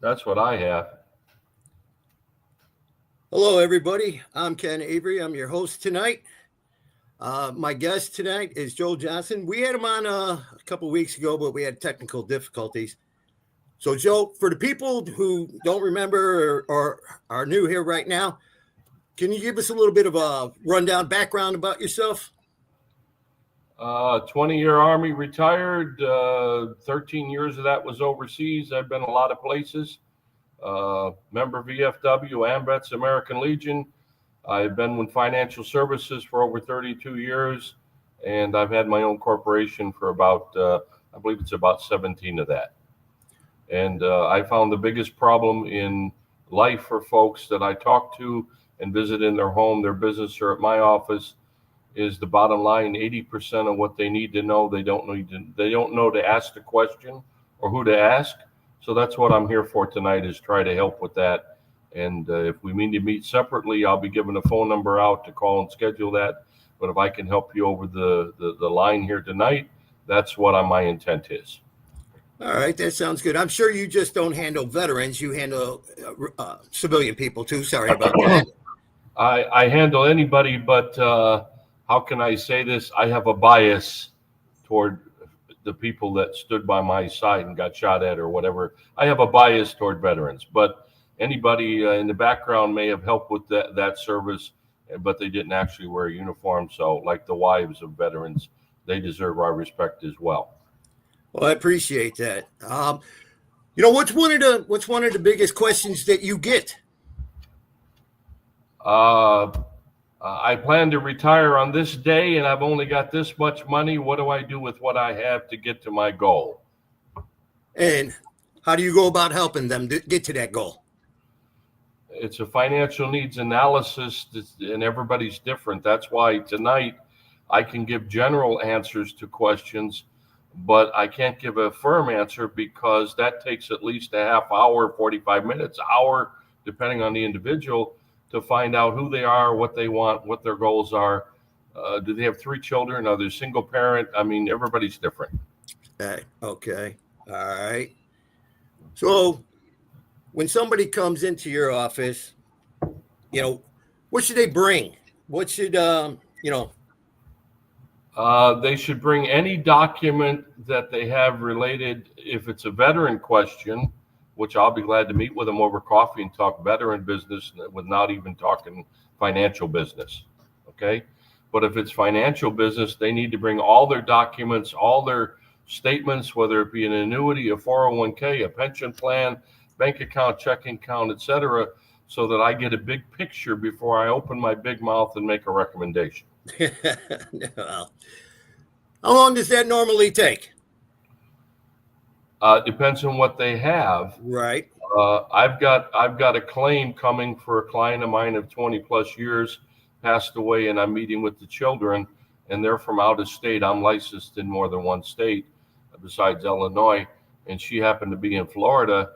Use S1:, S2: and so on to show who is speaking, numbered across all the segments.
S1: That's what I have.
S2: Hello, everybody. I'm Ken Avery. I'm your host tonight. My guest tonight is Joel Johnson. We had him on a couple weeks ago, but we had technical difficulties. So, Joe, for the people who don't remember or are new here right now, can you give us a little bit of a rundown background about yourself?
S1: 20-year Army retired. 13 years of that was overseas. I've been a lot of places. Member VFW, AMVETS, American Legion. I've been with financial services for over 32 years, and I've had my own corporation for I believe it's about 17 of that. And I found the biggest problem in life for folks that I talk to and visit in their home, their business, or at my office is the bottom line. 80% of what they need to know, they don't know to ask the question or who to ask. So that's what I'm here for tonight, is try to help with that. And if we mean to meet separately, I'll be giving a phone number out to call and schedule that. But if I can help you over the line here tonight, that's what my intent is.
S2: All right, that sounds good. I'm sure you just don't handle veterans, you handle civilian people too. Sorry about that.
S1: I handle anybody, but how can I say this? I have a bias toward the people that stood by my side and got shot at or whatever. I have a bias toward veterans, but anybody in the background may have helped with that service, but they didn't actually wear a uniform. So, like the wives of veterans, they deserve our respect as well.
S2: Well, I appreciate that. What's one of the biggest questions that you get?
S1: Uh, I plan to retire on this day, and I've only got this much money. What do I do with what I have to get to my goal?
S2: And how do you go about helping them get to that goal?
S1: It's a financial needs analysis, and everybody's different. That's why tonight I can give general answers to questions, but I can't give a firm answer because that takes at least a half hour, 45 minutes, hour, depending on the individual, to find out who they are, what they want, what their goals are. Do they have three children? Are they single parent? I mean, everybody's different.
S2: Okay. All right. So when somebody comes into your office, what should they bring? What should,
S1: They should bring any document that they have related, if it's a veteran question, which I'll be glad to meet with them over coffee and talk veteran business without even talking financial business. Okay. But if it's financial business, they need to bring all their documents, all their statements, whether it be an annuity, a 401k, a pension plan, bank account, checking account, etc., so that I get a big picture before I open my big mouth and make a recommendation.
S2: Well, how long does that normally take?
S1: Depends on what they have.
S2: Right.
S1: I've got a claim coming for a client of mine of 20 plus years, passed away, and I'm meeting with the children, and they're from out of state. I'm licensed in more than one state besides Illinois, and she happened to be in Florida,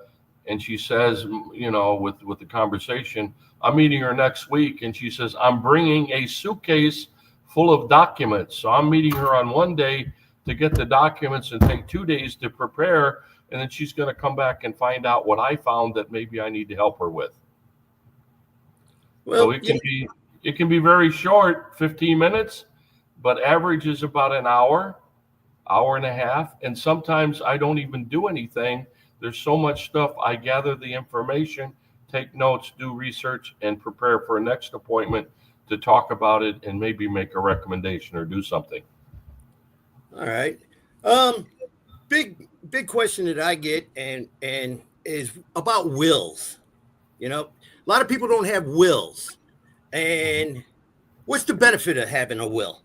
S1: and she says, with the conversation, I'm meeting her next week, and she says, I'm bringing a suitcase full of documents. So I'm meeting her on one day to get the documents and take 2 days to prepare. And then she's going to come back and find out what I found that maybe I need to help her with.
S2: Well,
S1: So it can be very short, 15 minutes, but average is about an hour, hour and a half. And sometimes I don't even do anything. There's so much stuff. I gather the information, take notes, do research, and prepare for a next appointment to talk about it and maybe make a recommendation or do something.
S2: all right. Big question that I get and is about wills. A lot of people don't have wills. And what's the benefit of having a will?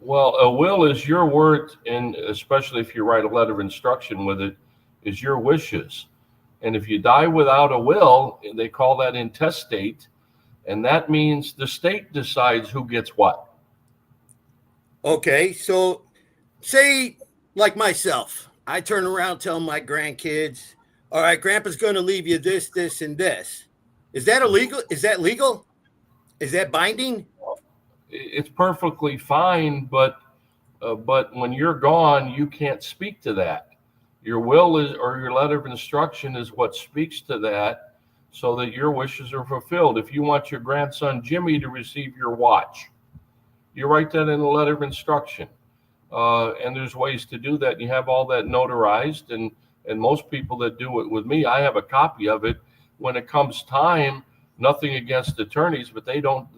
S1: Well, a will is your word, and especially if you write a letter of instruction with it, is your wishes. And if you die without a will, they call that intestate, and that means the state decides who gets what.
S2: Okay, so say like myself, I turn around tell my grandkids, all right, grandpa's going to leave you this, this, and this. Is that illegal? Is that legal? Is that binding?
S1: It's perfectly fine, but when you're gone, you can't speak to that. Your will is, or your letter of instruction is what speaks to that so that your wishes are fulfilled. If you want your grandson Jimmy to receive your watch, you write that in the letter of instruction. And there's ways to do that. You have all that notarized, and most people that do it with me, I have a copy of it. When it comes time, nothing against attorneys, but they don't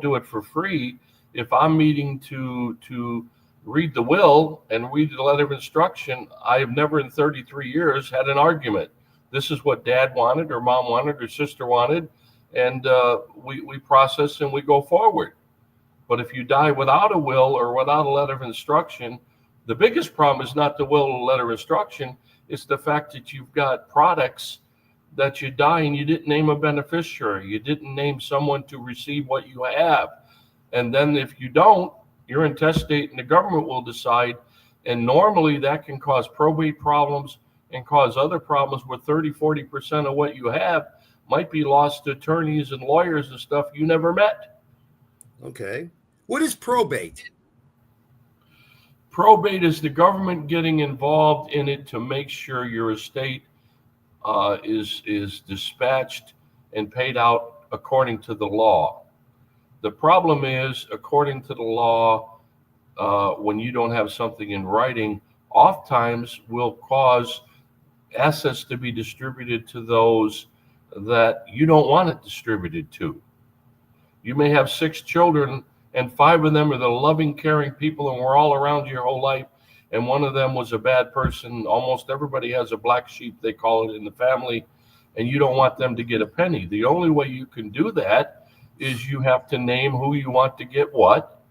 S1: do it for free. If I'm meeting to read the will and read the letter of instruction, I have never in 33 years had an argument. This is what dad wanted, or mom wanted, or sister wanted, and we process and we go forward. But if you die without a will or without a letter of instruction, the biggest problem is not the will or letter of instruction. It's the fact that you've got products that you die and you didn't name a beneficiary. You didn't name someone to receive what you have. And then if you don't, you're intestate and the government will decide. And normally that can cause probate problems and cause other problems where 30-40% of what you have might be lost to attorneys and lawyers and stuff you never met.
S2: Okay. What is probate?
S1: Probate is the government getting involved in it to make sure your estate is dispatched and paid out according to the law. The problem is, according to the law, when you don't have something in writing, oftentimes will cause assets to be distributed to those that you don't want it distributed to. You may have 6 children, and 5 of them are the loving, caring people, and we're all around your whole life, and one of them was a bad person. Almost everybody has a black sheep, they call it, in the family, and you don't want them to get a penny. The only way you can do that is you have to name who you want to get what,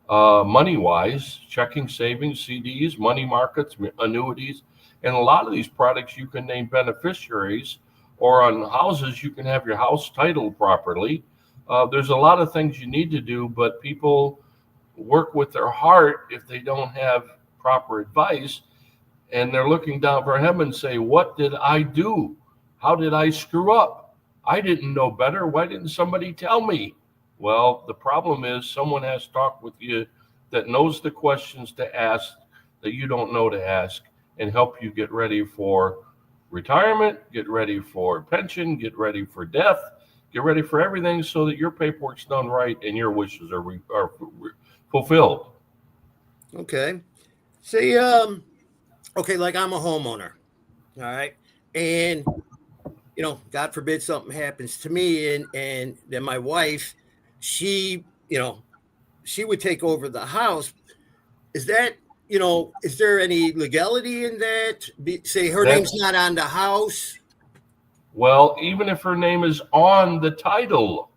S1: money-wise, checking, savings, CDs, money markets, annuities, and a lot of these products you can name beneficiaries, or on houses, you can have your house titled properly. There's a lot of things you need to do, but people work with their heart if they don't have proper advice, and they're looking down for him and say, what did I do? How did I screw up? I didn't know better. Why didn't somebody tell me? Well, the problem is someone has talked with you that knows the questions to ask that you don't know to ask, and help you get ready for retirement, get ready for pension, get ready for death, get ready for everything so that your paperwork's done right and your wishes are fulfilled.
S2: Okay. Say, okay, like I'm a homeowner, all right, and God forbid something happens to me, and then my wife, she would take over the house. Is that, is there any legality in that? Say her name's not on the house.
S1: Well, even if her name is on the title,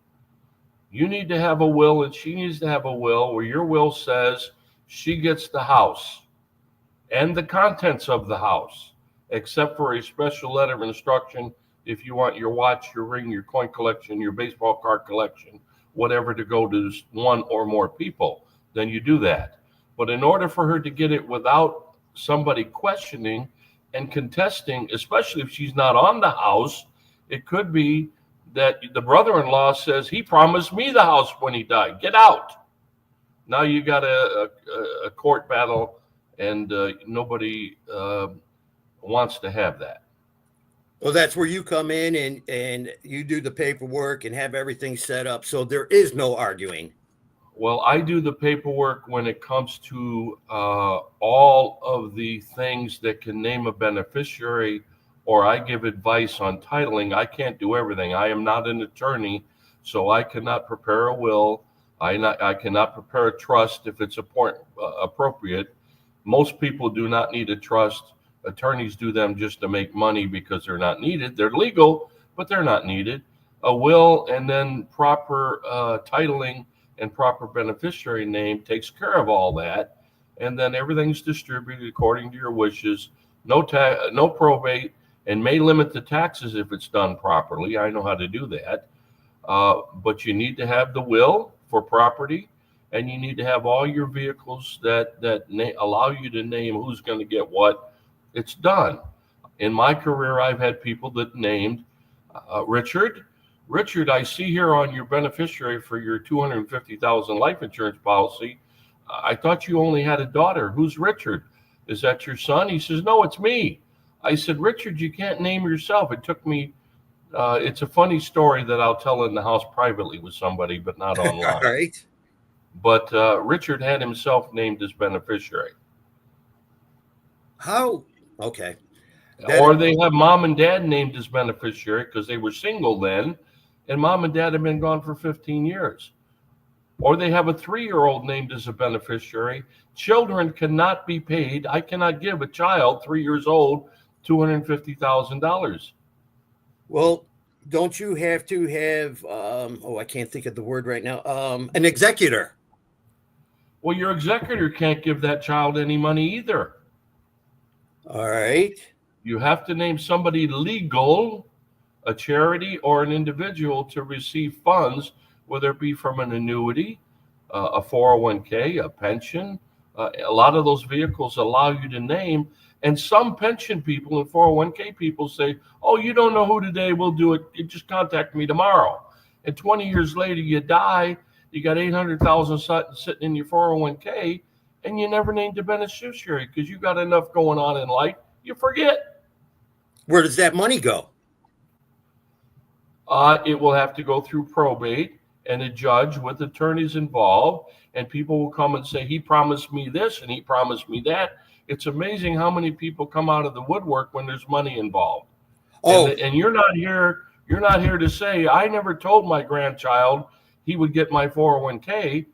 S1: you need to have a will, and she needs to have a will where your will says she gets the house and the contents of the house, except for a special letter of instruction if you want your watch, your ring, your coin collection, your baseball card collection, whatever, to go to one or more people, then you do that. But in order for her to get it without somebody questioning and contesting, especially if she's not on the house, it could be that the brother-in-law says, he promised me the house when he died. Get out. Now you got a court battle, and nobody wants to have that.
S2: Well, that's where you come in and you do the paperwork and have everything set up. So there is no arguing.
S1: Well, I do the paperwork when it comes to all of the things that can name a beneficiary, or I give advice on titling. I can't do everything. I am not an attorney, so I cannot prepare a will. I cannot prepare a trust if it's appropriate. Most people do not need a trust. Attorneys do them just to make money because they're not needed. They're legal, but they're not needed. A will and then proper titling and proper beneficiary name takes care of all that, and then everything's distributed according to your wishes. No probate, and may limit the taxes if it's done properly. I know how to do that. But you need to have the will for property, and you need to have all your vehicles that allow you to name who's going to get what. It's done. In my career, I've had people that named Richard, I see here on your beneficiary for your $250,000 life insurance policy, I thought you only had a daughter. Who's Richard? Is that your son? He says, no, it's me. I said, Richard, you can't name yourself. It took me, it's a funny story that I'll tell in the house privately with somebody, but not
S2: All
S1: online.
S2: right.
S1: But Richard had himself named as beneficiary.
S2: How? Okay.
S1: Or they have mom and dad named as beneficiary because they were single then, and mom and dad have been gone for 15 years. Or they have a 3-year-old named as a beneficiary. Children cannot be paid. I cannot give a child 3 years old $250,000.
S2: Well, don't you have to have, I can't think of the word right now, an executor?
S1: Well, your executor can't give that child any money either.
S2: All right.
S1: You have to name somebody legal, a charity or an individual, to receive funds, whether it be from an annuity, a 401k, a pension. A lot of those vehicles allow you to name. And some pension people and 401k people say, oh, you don't know who today, we'll do it. You just contact me tomorrow. And 20 years later, you die. You got 800,000 sitting in your 401k, and you never named a beneficiary because you got enough going on in life. You forget.
S2: Where does that money go?
S1: It will have to go through probate and a judge with attorneys involved, and people will come and say, he promised me this and he promised me that. It's amazing how many people come out of the woodwork when there's money involved.
S2: Oh,
S1: And you're not here to say, I never told my grandchild he would get my 401k,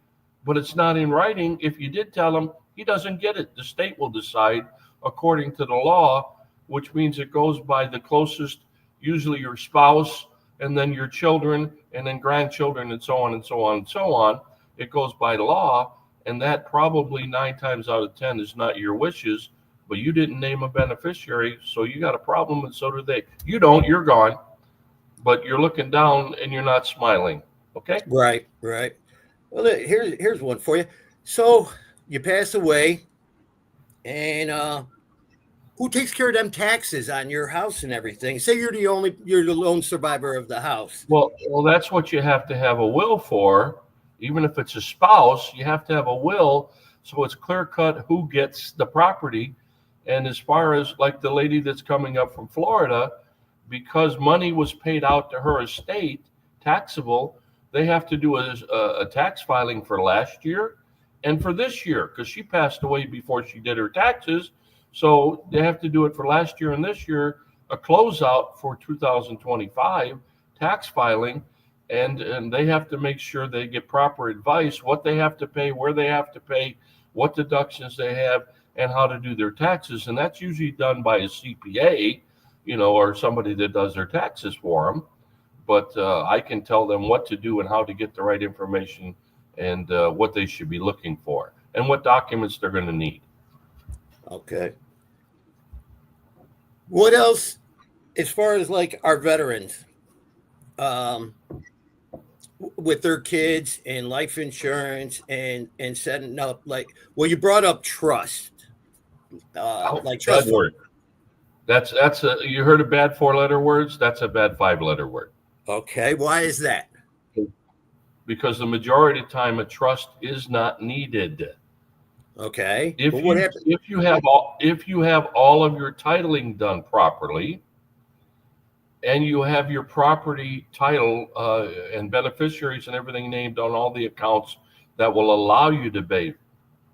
S1: but it's not in writing. If you did tell him, he doesn't get it. The state will decide according to the law, which means it goes by the closest, usually your spouse, and then your children, and then grandchildren, and so on and so on and so on. It goes by law, and that probably 9 times out of 10 is not your wishes, but you didn't name a beneficiary, so you got a problem, and so do they. You don't, you're gone, but you're looking down and you're not smiling, okay?
S2: right. Well, here's one for you. So you pass away, and who takes care of them taxes on your house and everything? Say you're the lone survivor of the house.
S1: Well, that's what you have to have a will for. Even if it's a spouse, you have to have a will, so it's clear cut who gets the property. And as far as like the lady that's coming up from Florida, because money was paid out to her estate, taxable, they have to do a tax filing for last year and for this year, because she passed away before she did her taxes. So they have to do it for last year and this year, a closeout for 2025 tax filing. And they have to make sure they get proper advice, what they have to pay, where they have to pay, what deductions they have, and how to do their taxes. And that's usually done by a CPA, or somebody that does their taxes for them. But I can tell them what to do and how to get the right information and what they should be looking for and what documents they're going to need.
S2: Okay. What else, as far as like our veterans, with their kids and life insurance and setting up, like, well, you brought up trust, like trust
S1: bad word. That's you heard of bad 4-letter words? That's a bad 5-letter word.
S2: Okay, why is that?
S1: Because the majority of the time a trust is not needed.
S2: Okay.
S1: If you have all of your titling done properly, and you have your property title and beneficiaries and everything named on all the accounts that will allow you to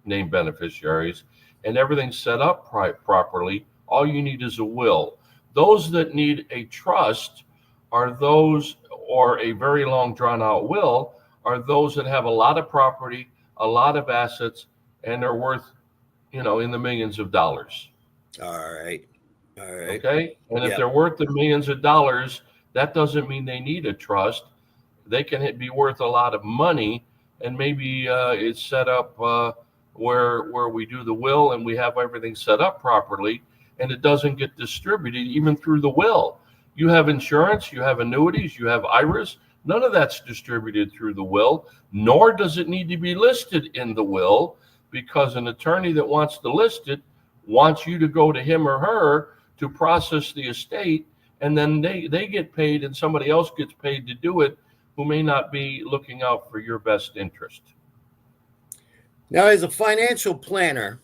S1: name beneficiaries, and everything set up properly, all you need is a will. Those that need a trust are those, or a very long drawn out will, are those that have a lot of property, a lot of assets, and are worth, in the millions of dollars.
S2: All right.
S1: Okay. And if they're worth the millions of dollars, that doesn't mean they need a trust. They can be worth a lot of money, and maybe it's set up where we do the will and we have everything set up properly, and it doesn't get distributed even through the will. You have insurance, you have annuities, you have IRAs. None of that's distributed through the will, nor does it need to be listed in the will, because an attorney that wants to list it wants you to go to him or her to process the estate, and then they get paid and somebody else gets paid to do it who may not be looking out for your best interest.
S2: Now, as a financial planner,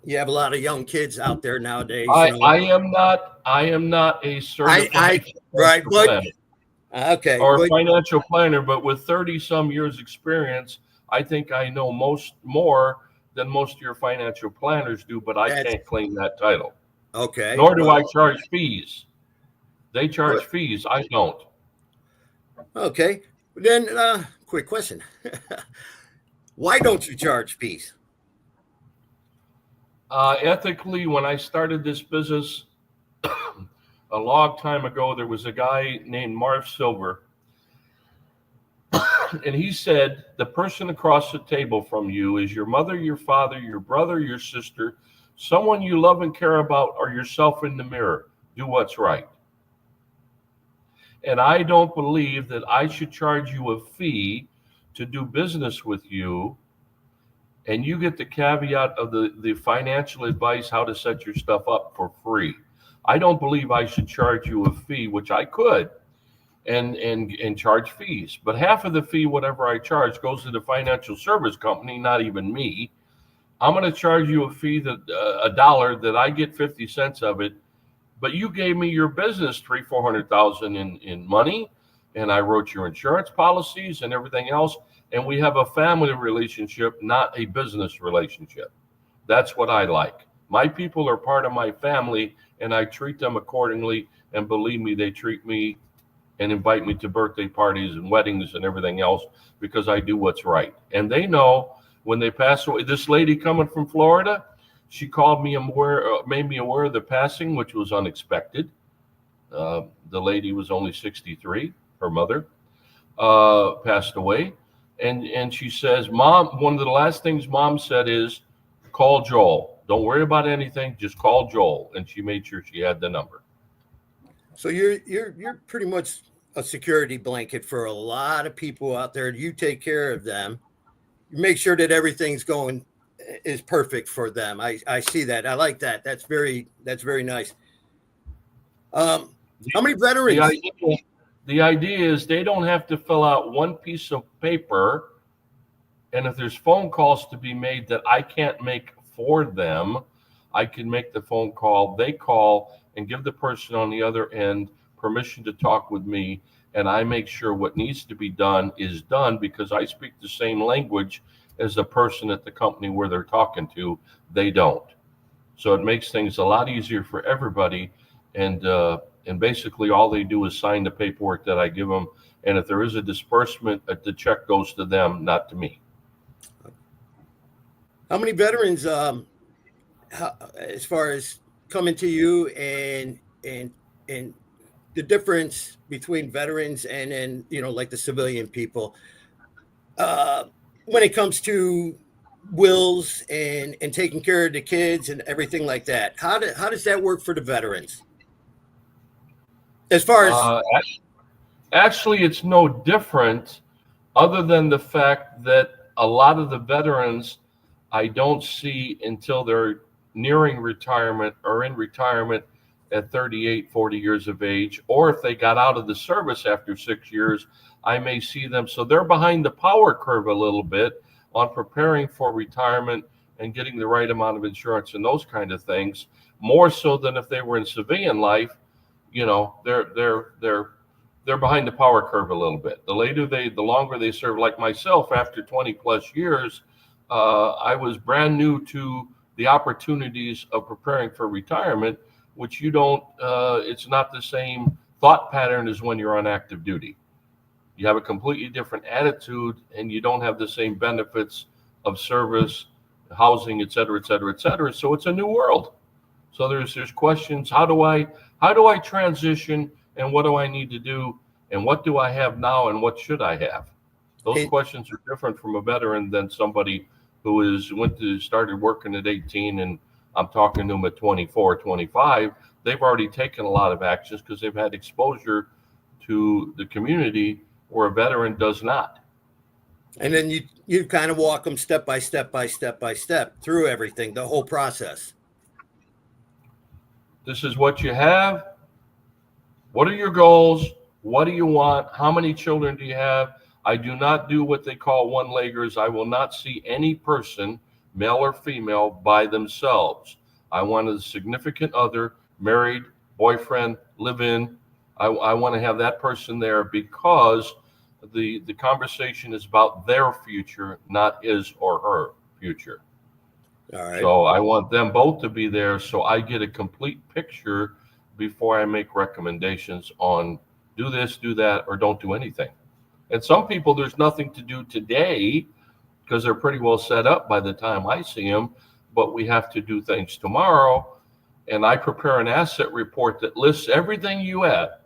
S2: you have a lot of young kids out there nowadays.
S1: I am not a certified
S2: right,
S1: financial
S2: but
S1: planner
S2: okay,
S1: or a
S2: but
S1: financial planner, but with 30 some years experience, I think I know more than most of your financial planners do, but I
S2: that's
S1: can't claim that title.
S2: okay.
S1: Nor do
S2: Well,
S1: I charge fees. They charge
S2: what-
S1: fees. I don't.
S2: okay. Then, quick question: why don't you charge fees?
S1: Ethically, when I started this business a long time ago, there was a guy named Marv Silver, and he said the person across the table from you is your mother, your father, your brother, your sister, someone you love and care about, or yourself in the mirror. Do what's right. And I don't believe that I should charge you a fee to do business with you, and you get the caveat of the financial advice how to set your stuff up for free. I don't believe I should charge you a fee, which I could, and charge fees. But half of the fee, whatever I charge, goes to the financial service company, not even me. I'm going to charge you a fee that $1 that I get 50 cents of it, but you gave me your business 400,000 in money, and I wrote your insurance policies and everything else, and we have a family relationship, not a business relationship. That's what I like. My people are part of my family, and I treat them accordingly. And believe me, they treat me and invite me to birthday parties and weddings and everything else because I do what's right. And they know when they pass away. This lady coming from Florida, she called me made me aware of the passing, which was unexpected. The lady was only 63. Her mother passed away. And she says, Mom, one of the last things Mom said is, call Joel. Don't worry about anything. Just call Joel. And she made sure she had the number.
S2: So you're pretty much a security blanket for a lot of people out there. You take care of them. You make sure that everything's going is perfect for them. I see that. I like that. That's very nice. How many
S1: The
S2: veterans?
S1: idea is they don't have to fill out one piece of paper. And if there's phone calls to be made that I can't make for them, I can make the phone call. They call and give the person on the other end permission to talk with me. And I make sure what needs to be done is done because I speak the same language as the person at the company where they're talking to. They don't. So it makes things a lot easier for everybody. And basically all they do is sign the paperwork that I give them. And if there is a disbursement, the check goes to them, not to me.
S2: How many veterans, as far as coming to you and the difference between veterans and then like the civilian people, when it comes to wills and taking care of the kids and everything like that, how does that work for the veterans? As far as
S1: Actually, it's no different other than the fact that a lot of the veterans I don't see until they're nearing retirement or in retirement at 38, 40 years of age, or if they got out of the service after 6 years, I may see them. So they're behind the power curve a little bit on preparing for retirement and getting the right amount of insurance and those kind of things, more so than if they were in civilian life. They're behind the power curve a little bit. The longer they serve, like myself, after 20 plus years, I was brand new to the opportunities of preparing for retirement, which it's not the same thought pattern as when you're on active duty. You have a completely different attitude and you don't have the same benefits of service, housing, et cetera, et cetera, et cetera. So it's a new world. So there's questions. How do I transition, and what do I need to do, and what do I have now, and what should I have? Those questions are different from a veteran than somebody who started working at 18 and I'm talking to them at 24, 25. They've already taken a lot of actions because they've had exposure to the community where a veteran does not.
S2: And then you kind of walk them step by step through everything, the whole process.
S1: This is what you have. What are your goals? What do you want? How many children do you have? I do not do what they call one-leggers. I will not see any person male or female, by themselves. I want a significant other, married, boyfriend, live in. I want to have that person there because the conversation is about their future, not his or her future.
S2: All right.
S1: So I want them both to be there so I get a complete picture before I make recommendations on do this, do that, or don't do anything. And some people, there's nothing to do today because they're pretty well set up by the time I see them, but we have to do things tomorrow. And I prepare an asset report that lists everything you have,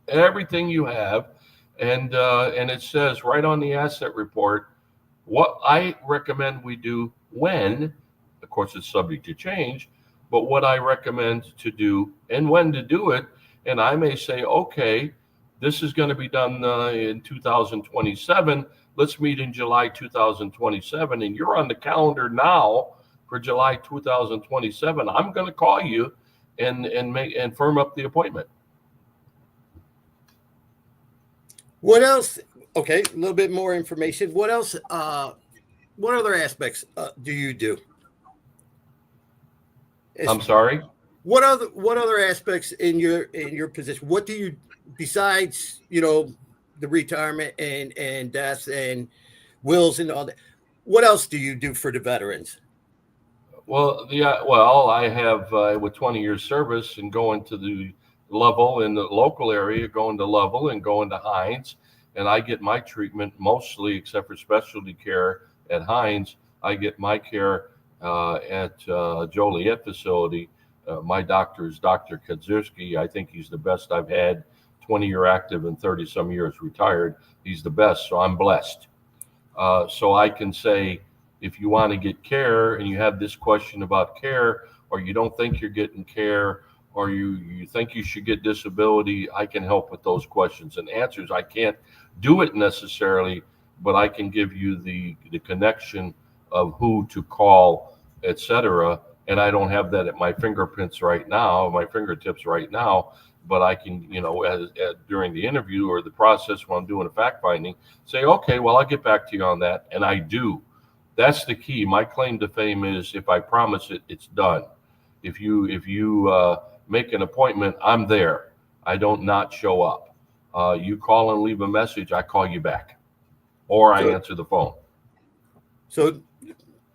S1: and it says right on the asset report what I recommend we do when. Of course, it's subject to change, but what I recommend to do and when to do it. And I may say, okay, this is going to be done in 2027. Let's meet in July 2027, and you're on the calendar now for July 2027. I'm going to call you and firm up the appointment.
S2: What else? Okay, a little bit more information. What else? What other aspects do you do?
S1: I'm sorry.
S2: What other aspects in your position? What do you, besides the retirement and deaths and wills and all that? What else do you do for the veterans?
S1: Well, I have with 20 years service and going to the level in the local area, going to Level and going to Hines, and I get my treatment mostly, except for specialty care at Hines. I get my care at Joliet facility. My doctor is Dr. Kadzierski. I think he's the best I've had. 20-year active and 30-some years retired. He's the best, so I'm blessed. So I can say, if you want to get care and you have this question about care, or you don't think you're getting care, or you think you should get disability, I can help with those questions and answers. I can't do it necessarily, but I can give you the connection of who to call, etc. And I don't have that at my fingertips right now, but I can, during the interview or the process when I'm doing a fact finding, say, okay, well, I'll get back to you on that. And I do. That's the key. My claim to fame is if I promise it, it's done. If you make an appointment, I'm there. I don't not show up. You call and leave a message, I call you back, or I answer the phone.
S2: So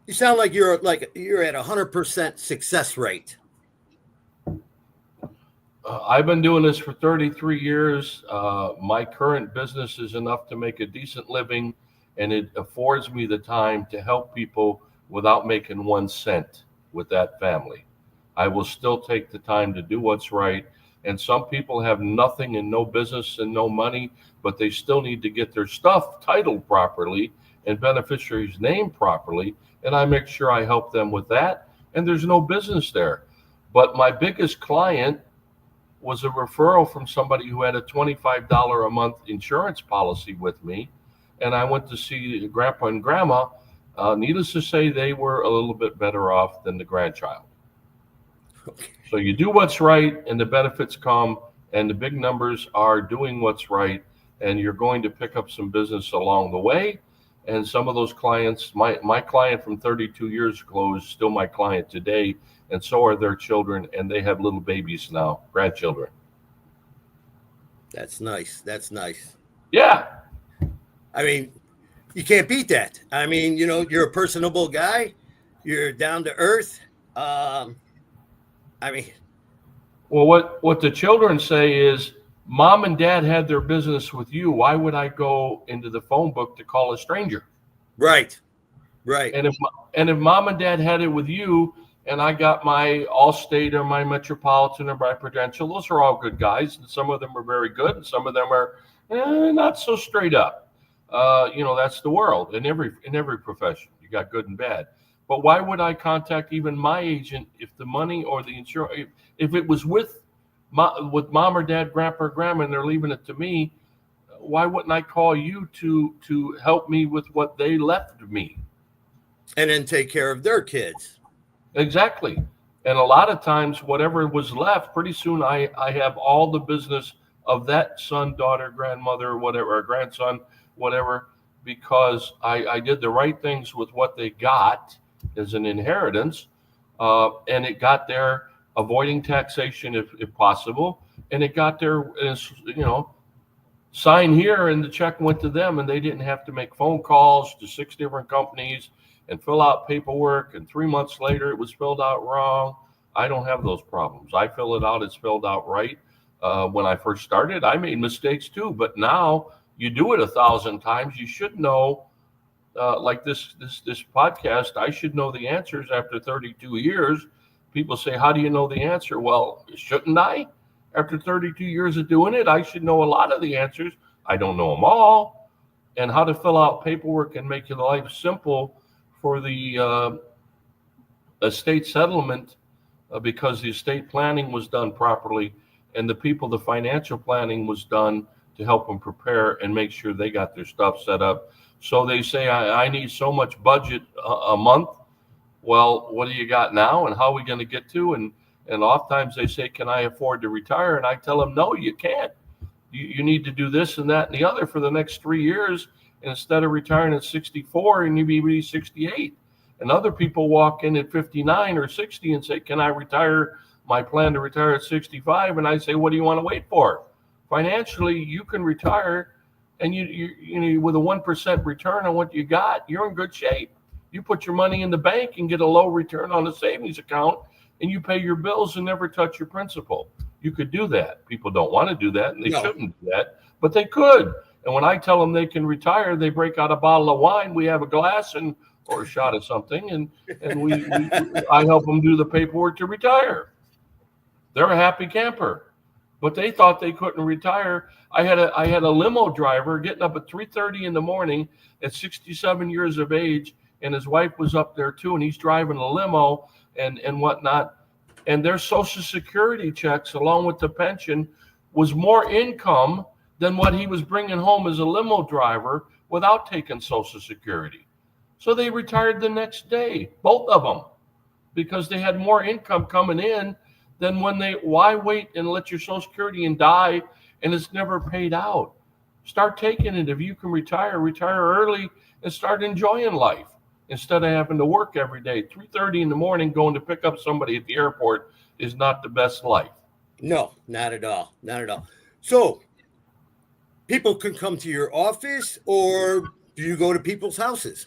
S2: you sound like you're at 100% success rate.
S1: I've been doing this for 33 years. My current business is enough to make a decent living, and it affords me the time to help people without making 1 cent with that family. I will still take the time to do what's right. And some people have nothing and no business and no money, but they still need to get their stuff titled properly and beneficiaries named properly. And I make sure I help them with that. And there's no business there. But my biggest client was a referral from somebody who had a $25 a month insurance policy with me. And I went to see Grandpa and Grandma. Needless to say, they were a little bit better off than the grandchild. So you do what's right and the benefits come, and the big numbers are doing what's right, and you're going to pick up some business along the way. And some of those clients, my client from 32 years ago is still my client today, and so are their children, and they have little babies now, grandchildren.
S2: That's nice.
S1: Yeah.
S2: I mean, you can't beat that. I mean, you're a personable guy. You're down to earth.
S1: Well, what the children say is, Mom and Dad had their business with you. Why would I go into the phone book to call a stranger?
S2: Right.
S1: And if Mom and Dad had it with you, and I got my Allstate or my Metropolitan or my Prudential, those are all good guys, and some of them are very good, and some of them are not so straight up. That's the world in every profession. You got good and bad. But why would I contact even my agent if the money or the insurance, if it was with Mom or Dad, Grandpa or Grandma, and they're leaving it to me? Why wouldn't I call you to help me with what they left me?
S2: And then take care of their kids.
S1: Exactly. And a lot of times, whatever was left, pretty soon I have all the business of that son, daughter, grandmother, whatever, or grandson, whatever, because I did the right things with what they got. as an inheritance, and it got there avoiding taxation if possible, and it got there as, sign here, and the check went to them, and they didn't have to make phone calls to 6 different companies and fill out paperwork, and 3 months later it was filled out wrong. I don't have those problems. I fill it out, it's filled out right. When I first started, I made mistakes too, but now you do it 1,000 times. You should know, like this podcast, I should know the answers after 32 years. People say, how do you know the answer? Well, shouldn't I? After 32 years of doing it, I should know a lot of the answers. I don't know them all. And how to fill out paperwork and make your life simple for the estate settlement, because the estate planning was done properly, and the financial planning was done to help them prepare and make sure they got their stuff set up. So they say, I need so much budget a month. Well, what do you got now, and how are we going to get to? And oftentimes they say, can I afford to retire? And I tell them, no, you can't. You need to do this and that and the other for the next 3 years. And instead of retiring at 64, and you be 68. And other people walk in at 59 or 60 and say, can I retire? My plan to retire at 65. And I say, what do you want to wait for? Financially, you can retire, and you with a 1% return on what you got, you're in good shape. You put your money in the bank and get a low return on a savings account, and you pay your bills and never touch your principal. You could do that. People don't want to do that, and they shouldn't do that, but they could. And when I tell them they can retire, they break out a bottle of wine. We have a glass or a shot of something, and I help them do the paperwork to retire. They're a happy camper, but they thought they couldn't retire. I had a limo driver getting up at 3:30 in the morning at 67 years of age, and his wife was up there too, and he's driving a limo and whatnot. And their Social Security checks, along with the pension, was more income than what he was bringing home as a limo driver without taking Social Security. So they retired the next day, both of them, because they had more income coming in than why wait and let your Social Security and die, and it's never paid out? Start taking it. If you can retire early and start enjoying life instead of having to work every day. 3:30 in the morning going to pick up somebody at the airport is not the best life.
S2: No, not at all. Not at all. So people can come to your office, or do you go to people's houses?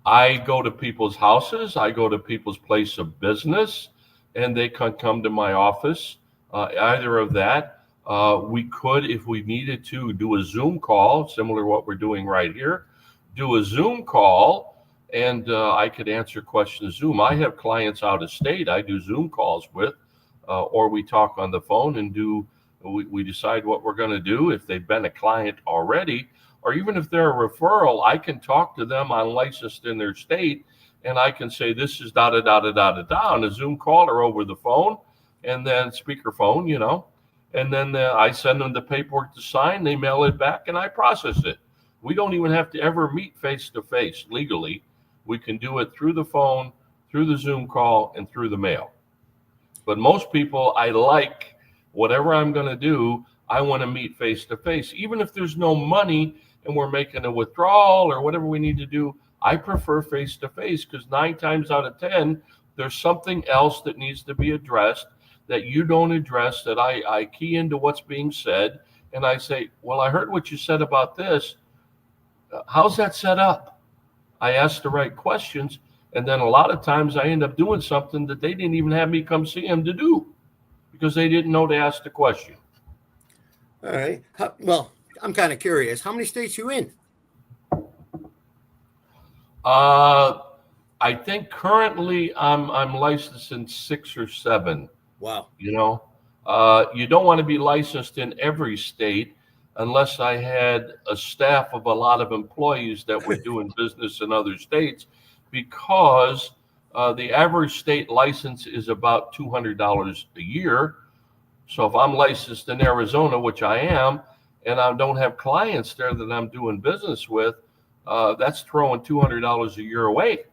S1: I go to people's houses. I go to people's place of business, and they can come to my office. Either of that. We could, if we needed to, do a Zoom call, similar to what we're doing right here. Do a Zoom call, and I could answer questions Zoom. I have clients out of state I do Zoom calls with, or we talk on the phone and we decide what we're going to do. If they've been a client already, or even if they're a referral, I can talk to them. I'm licensed in their state, and I can say, this is da da da da da da da on a Zoom call or over the phone, and then speakerphone, and then I send them the paperwork to sign. They mail it back, and I process it. We don't even have to ever meet face-to-face legally. We can do it through the phone, through the Zoom call, and through the mail. But most people, I like, whatever I'm going to do, I want to meet face-to-face. Even if there's no money and we're making a withdrawal or whatever we need to do, I prefer face-to-face, because 9 times out of 10, there's something else that needs to be addressed that you don't address, that I key into what's being said, and I say, well, I heard what you said about this. How's that set up? I ask the right questions, and then a lot of times I end up doing something that they didn't even have me come see them to do, because they didn't know to ask the question.
S2: All right. Well, I'm kind of curious. How many states you in?
S1: I think currently I'm licensed in 6 or 7.
S2: Wow.
S1: You don't want to be licensed in every state unless I had a staff of a lot of employees that were doing business in other states, because the average state license is about $200 a year. So if I'm licensed in Arizona, which I am, and I don't have clients there that I'm doing business with, that's throwing $200 a year away.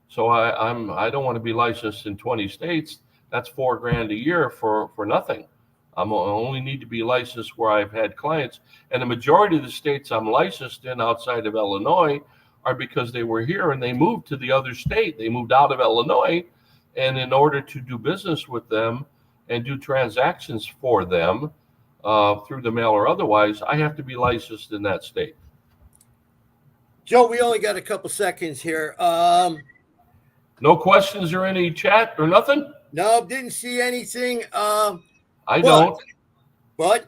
S1: So I don't want to be licensed in 20 states. That's $4,000 a year for nothing. I only need to be licensed where I've had clients. And the majority of the states I'm licensed in outside of Illinois are because they were here and they moved to the other state. They moved out of Illinois, and in order to do business with them and do transactions for them through the mail or otherwise, I have to be licensed in that state.
S2: Joe, we only got a couple seconds here.
S1: No questions or any chat or nothing?
S2: No, didn't see anything.
S1: I don't.
S2: But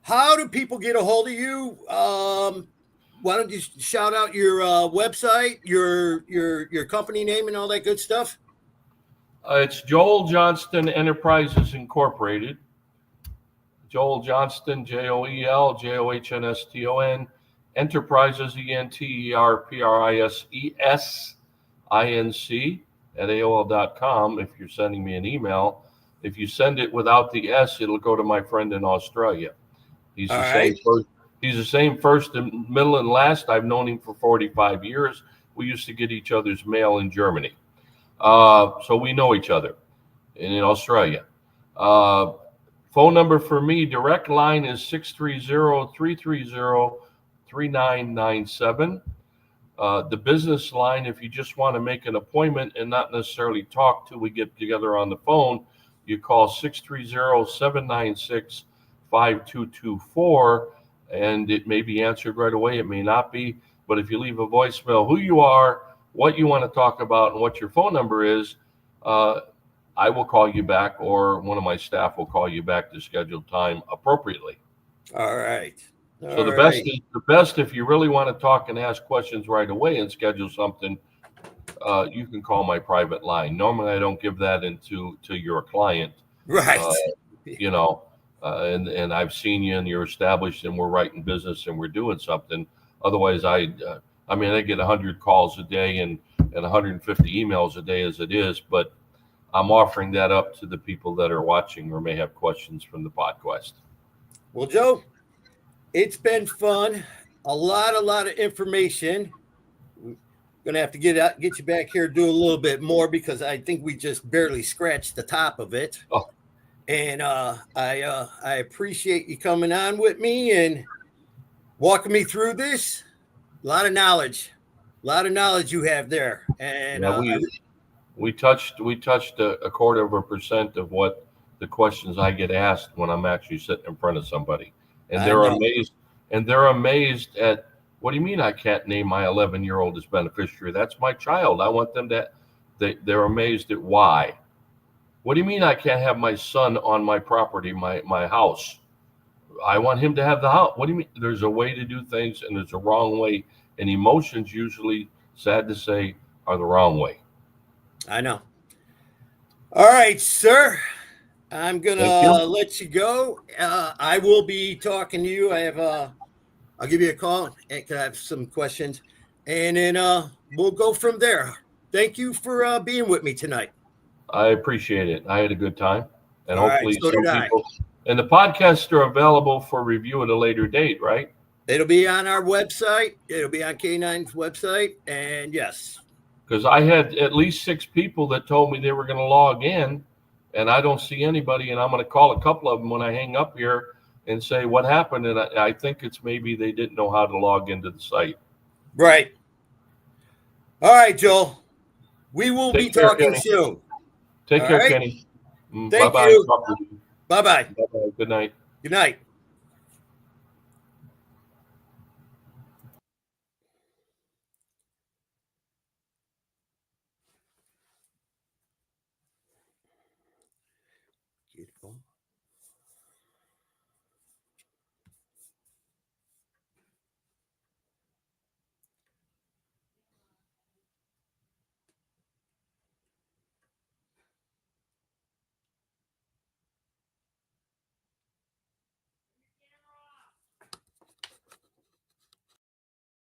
S2: how do people get a hold of you? Why don't you shout out your website, your company name, and all that good stuff?
S1: It's Joel Johnston Enterprises Incorporated. Joel Johnston, Joel Johnston, Enterprises, Enterprises at AOL.com. If you're sending me an email, if you send it without the S, it'll go to my friend in Australia. He's the same first. He's the same first and middle and last. I've known him for 45 years. We used to get each other's mail in Germany. So we know each other in Australia. Phone number for me, direct line is 630-330-3997. The business line, if you just want to make an appointment and not necessarily talk till we get together on the phone, you call 630-796-5224, and it may be answered right away. It may not be, but if you leave a voicemail, who you are, what you want to talk about, and what your phone number is, I will call you back, or one of my staff will call you back to schedule time appropriately.
S2: All right.
S1: So the best if you really want to talk and ask questions right away and schedule something, you can call my private line. Normally, I don't give that to your client,
S2: right?
S1: And I've seen you and you're established and we're writing business and we're doing something. Otherwise, I get 100 calls a day and 150 emails a day as it is, but I'm offering that up to the people that are watching or may have questions from the podcast.
S2: Well, Joe, it's been fun. A lot of information. We're gonna have to get you back here, do a little bit more, because I think we just barely scratched the top of it.
S1: Oh.
S2: And I appreciate you coming on with me and walking me through this. A lot of knowledge you have there. And
S1: we touched a quarter of a percent of what the questions I get asked when I'm actually sitting in front of somebody. And they're amazed at, what do you mean I can't name my 11-year-old as beneficiary? That's my child. I want them to, they're amazed at why. What do you mean I can't have my son on my property, my house? I want him to have the house. What do you mean? There's a way to do things and there's a wrong way. And emotions usually, sad to say, are the wrong way.
S2: I know. All right, sir. I'm gonna let you go. I will be talking to you. I'll give you a call and I have some questions, and then we'll go from there. Thank you for being with me tonight.
S1: I appreciate it. I had a good time, and
S2: All
S1: hopefully
S2: right, so
S1: some people. And the podcasts are available for review at a later date, right?
S2: It'll be on our website. It'll be on K9's website, and yes.
S1: Because I had at least 6 people that told me they were going to log in, and I don't see anybody, and I'm going to call a couple of them when I hang up here and say what happened, and I think it's maybe they didn't know how to log into the site.
S2: Right. All right, Joel. We will be talking soon.
S1: Take care, Kenny.
S2: Thank you.
S1: Bye-bye.
S2: Bye-bye.
S1: Bye-bye. Good night.
S2: Good night.